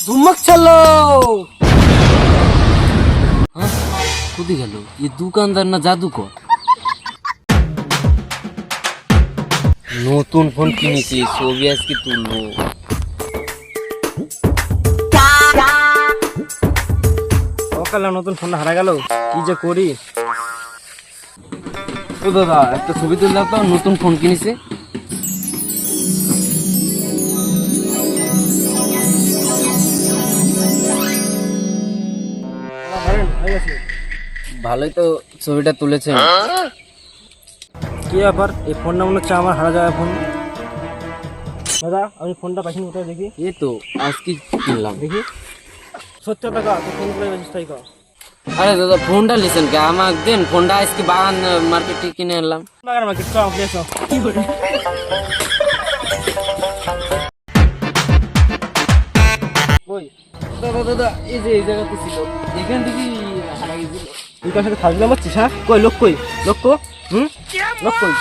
झुमक चलो কোথায় গেল এই দোকানদার না জাদুকর? নতুন ফোন কিনেছি, ছবি আজকে তুলবো। সকালে নতুন ফোন হারা গেল, কি যে করি। ও দাদা একটা ছবি তুলে দাও তো, নতুন ফোন কিনেছি। ভালোই তো ছবিটা তুলেছেন। কি ব্যাপার, এই ফোনটা মনে হচ্ছে আমার হারা যাওয়া ফোন। দাদা আমি ফোনটা পাইছেন কোথায় দেখি? এই তো আজকে কিনলাম। দেখি সত্তর টাকা তো ফোন করে বেশি তাই কর। আরে দাদা ফোনটা লিসেন কে আমাকে দেন, ফোনটা আজকে বাগান মার্কেট থেকে কিনে আনলাম। বাগান মার্কেট তো আপনি এসো। কি করে ওই দাদা দাদা এই যে এই জায়গাতে ছিল, এখান থেকে হারা গেছিল। তুই কার সাথে ফাজলাম হচ্ছিস? হ্যাঁ কই লোক, কই লোক কো? লোক কই?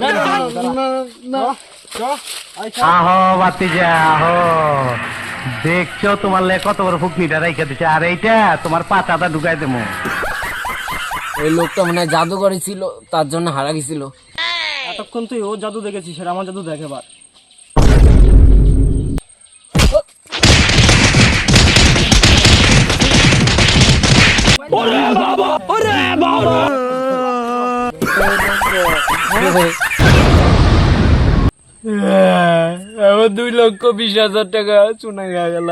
না না না না আহো বাতিজা আহো, দেখছো তোমার লে কত বড় ফুকনিটা রাইখা দিছে, আর এইটা তোমার পাতাটা ঢুকাই দেবো। ওই লোকটা মানে জাদুকরি ছিল, তার জন্য হারা গেছিল। এতক্ষণ তুই ও জাদু দেখেছিস, আর আমার জাদু দেখ এবার। আমার 2,20,000 টাকা চুনা গেল।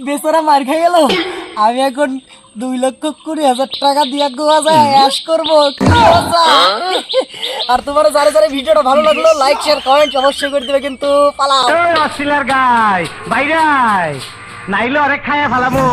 বেচারা মার খেয়ে গেল। আমি এখন 2,20,000 টাকা দিয়ে গোয়া যায় অ্যাশ করবো। আর তোমার যারা যারা ভিডিওটা ভালো লাগলো লাইক শেয়ার কমেন্ট অবশ্যই করে দিবে, কিন্তু পালাও। অস্ট্রেলিয়ার গাই বাইরে নাইলে অনেক খায়া ফেলাবো।